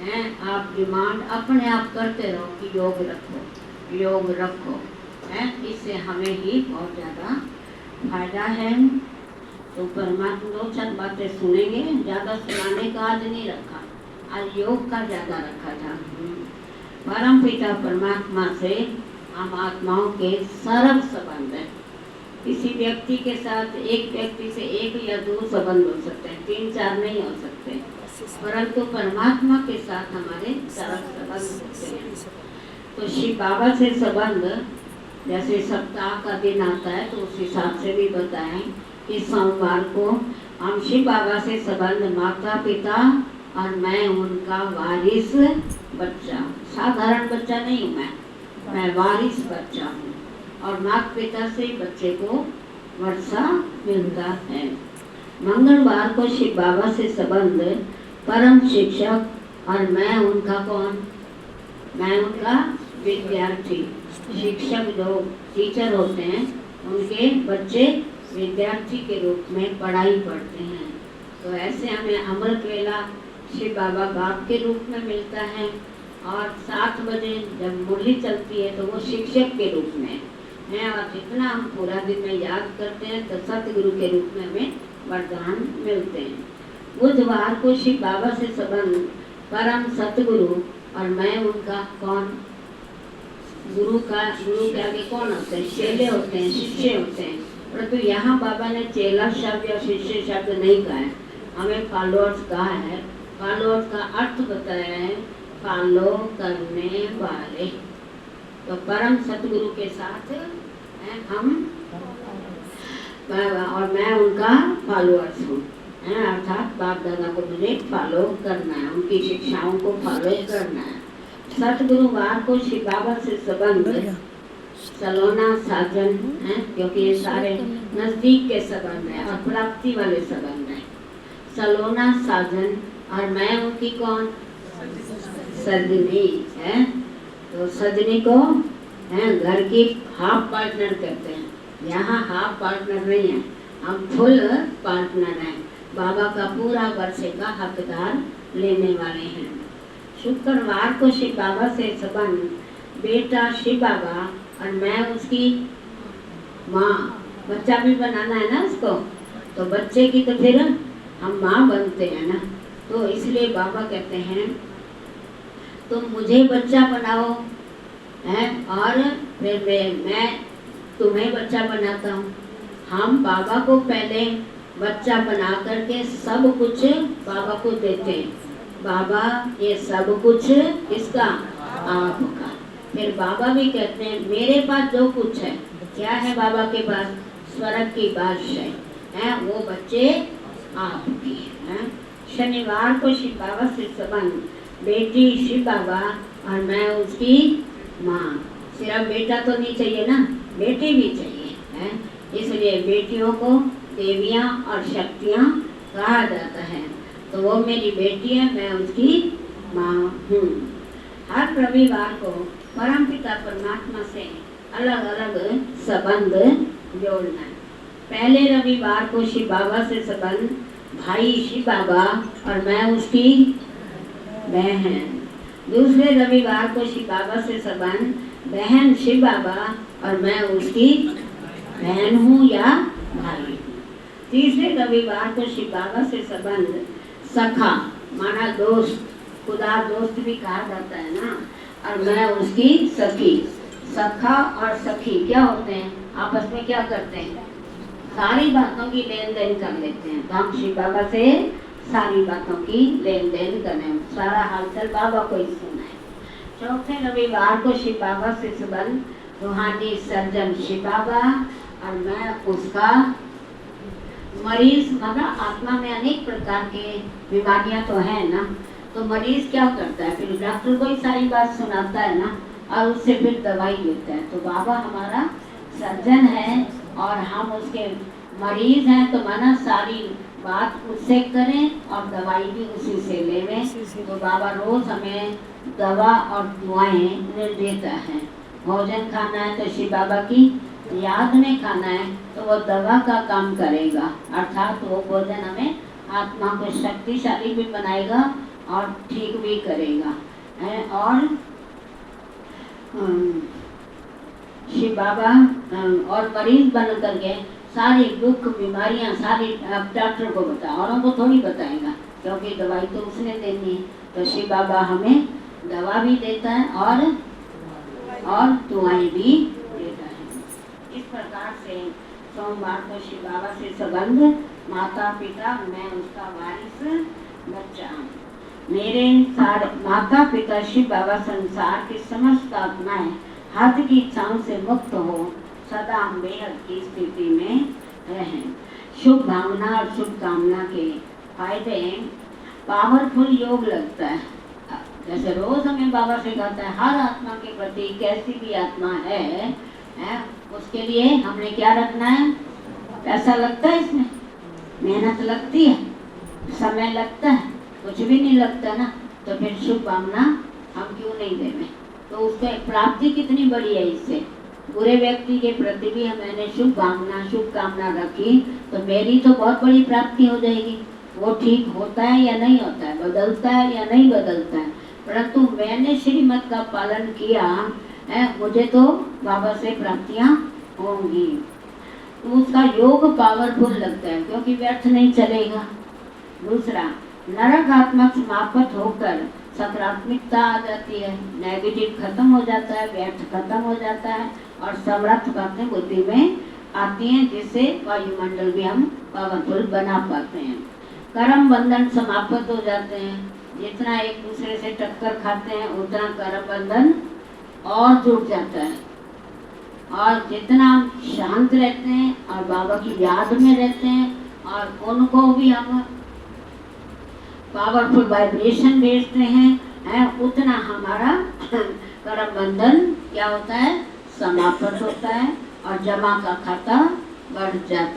हैं, आप डिमांड अपने आप करते रहो कि योग रखो, योग रखो, हैं, इससे हमें ही बहुत ज़्यादा फायदा है। तो परमात्मा दो चार बातें सुनेंगे, ज़्यादा सुनाने का आज नहीं रखा, आज योग का ज़्यादा रखा था। परम पिता परमात्मा से हम आत्माओं के सरल संबंध है। किसी व्यक्ति के साथ एक व्यक्ति से एक या दो संबंध हो सकते हैं, 3-4 नहीं हो सकते, परंतु परमात्मा के साथ हमारे सरल संबंध होते हैं। तो शिव बाबा से संबंध, जैसे सप्ताह का दिन आता है तो उस हिसाब से भी बताएं कि सोमवार को हम शिव बाबा से संबंध माता पिता और मैं उनका वारिस बच्चा, साधारण बच्चा नहीं हूँ मैं वारिस बच्चा हूँ, और माता पिता से बच्चे को वर्षा मिलता है। मंगलवार को शिव बाबा से संबंध परम शिक्षक और मैं उनका कौन, मैं उनका विद्यार्थी। शिक्षक जो टीचर होते हैं उनके बच्चे विद्यार्थी के रूप में पढ़ाई पढ़ते हैं। तो ऐसे हमें अमृत वेला शिव बाबा बाप के रूप में मिलता है, और 7 बजे जब मुरली चलती है तो वो शिक्षक के रूप में है, और जितना हम पूरा दिन में याद करते हैं तो सतगुरु के रूप में हमें वरदान मिलते हैं। बुधवार को शिव बाबा से संबंध परम सतगुरु और मैं उनका कौन, गुरु के आगे कौन होते हैं, चेले होते हैं, शिष्य होते हैं, परंतु यहाँ बाबा ने चेला शब्द या शिष्य शब्द नहीं कहा है, हमें फॉलोअर्स कहा है। फॉलोअर्स का अर्थ बताया है, फॉलो करने वाले। तो परम सतगुरु के साथ हैं हम, और मैं उनका फॉलोअर्स हूँ, अर्थात बाप दादा को मुझे फॉलो करना है, उनकी शिक्षाओं को फॉलो करना है। सतगुरुवार को शिव बाबा से संबंध सलोना साजन है, क्योंकि ये सारे नजदीक के संबंध है और प्राप्ति वाले संबंध है। सलोना साजन और मैं उनकी कौन, सजनी है। तो सजनी को है घर की हाफ पार्टनर कहते हैं, यहाँ हाफ पार्टनर नहीं है, हम फुल पार्टनर हैं, बाबा का पूरा वर्षे का हकदार लेने वाले हैं। शुक्रवार को शिव बाबा से संबंध बेटा शिव बाबा और मैं उसकी माँ, बच्चा भी बनाना है ना उसको, तो बच्चे की तो फिर हम माँ बनते हैं ना, तो इसलिए बाबा कहते हैं तुम मुझे बच्चा बनाओ है, और फिर मैं तुम्हें बच्चा बनाता हूँ। हम बाबा को पहले बच्चा बना करके सब कुछ बाबा को देते हैं, बाबा ये सब कुछ इसका आपका। फिर बाबा भी कहते हैं मेरे पास जो कुछ है, क्या है बाबा के पास, स्वर्ग की बादशाह है, वो बच्चे आपकी हैं। शनिवार को शिव बाबा से संबंध बेटी शिव बाबा और मैं उसकी माँ। सिर्फ बेटा तो नहीं चाहिए ना, बेटी भी चाहिए है, इसलिए बेटियों को देवियाँ और शक्तियाँ कहा जाता है। तो वो मेरी बेटी है, मैं उसकी माँ हूँ। हर रविवार को परमपिता परमात्मा से अलग अलग संबंध जोड़ना है। पहले रविवार को शिव बाबा से संबंध भाई शिव बाबा और मैं उसकी बहन। दूसरे रविवार को शिव बाबा से संबंध बहन शिव बाबा और मैं उसकी बहन हूँ या भाई हूँ। तीसरे रविवार को शिव बाबा से संबंध सखा माना दोस्त, खुदा दोस्त भी कहा जाता है ना, और मैं उसकी सखी। सखा और सखी क्या होते हैं, आपस में क्या करते हैं, सारी बातों की लेन देन कर लेते हैं। तो हम शिव बाबा से सारी बातों की लेन देन करें, सारा हालचाल बाबा को ही सुना है। चौथे रविवार को शिव बाबा से संबंध रूहानी सर्जन शिव बाबा और मैं उसका मरीज। मतलब आत्मा में अनेक प्रकार के बीमारियां तो है ना, तो मरीज क्या करता है, फिर डॉक्टर को ही सारी बात सुनाता है ना, और उससे फिर दवाई लेता है। तो बाबा हमारा सर्जन है और हम उसके मरीज हैं, तो माना सारी बात उससे करें और दवाई भी उसी से लेवें। तो बाबा रोज हमें दवा और दुआएं देता है। भोजन खाना है तो शिव बाबा की याद में खाना है, तो वो दवा का काम करेगा, अर्थात वो भोजन हमें आत्मा को शक्तिशाली भी बनाएगा और ठीक भी करेगा। और शिव बाबा और मरीज बन करके सारी दुख बीमारियां सारी डॉक्टर को बता, औरों को थोड़ी बताएगा, क्योंकि दवाई तो उसने देनी है। तो शिव बाबा हमें दवा भी देता है और दुआएं भी देता है। इस प्रकार से सोमवार को शिव बाबा से संबंध, माता पिता, मैं उसका वारिस बच्चा। मेरे सारे माता पिता शिव बाबा संसार की समस्त आत्माएं हद की इच्छाओं से मुक्त हो सदा बेहद की स्थिति में रहें। शुभ भावना और शुभ कामना के फायदे, पावरफुल योग लगता है। जैसे रोज हमें बाबा से कहता है हर आत्मा के प्रति, कैसी भी आत्मा है उसके लिए हमने क्या रखना है? पैसा लगता है इसमें, मेहनत लगती है, समय लगता है, कुछ भी नहीं लगता ना, तो फिर शुभ भावना हम क्यों नहीं देवें? तो उसके प्राप्ति कितनी बड़ी है इससे। बुरे व्यक्ति के प्रति भी मैंने शुभ भावना शुभ कामना रखी तो मेरी तो बहुत बड़ी प्राप्ति हो जाएगी। वो ठीक होता है या नहीं होता है, बदलता है या नहीं बदलता है, परंतु मैंने श्रीमत का पालन किया है, मुझे तो बाबा से प्राप्तियां होंगी। तो उसका योग पावरफुल लगता है, क्योंकि व्यर्थ नहीं चलेगा। दूसरा, नरकात्मक समाप्त होकर सकारात्मकता आ जाती है, नेगेटिव खत्म हो जाता है, व्यर्थ खत्म हो जाता है और समर्थ बातें बुद्धि में आती हैं, जिससे वायुमंडल भी हम पावरफुल बना पाते हैं। कर्म बंधन समाप्त हो जाते हैं, जितना एक दूसरे से टक्कर खाते हैं उतना कर्म बंधन और जुड़ जाता है, और जितना हम शांत रहते हैं और बाबा की याद में रहते हैं और उनको भी हम पावरफुल वाइब्रेशन भेजते हैं उतना हमारा कर्म बंधन क्या होता है? समाप्त होता है और जमा का खाता बढ़ जाता है।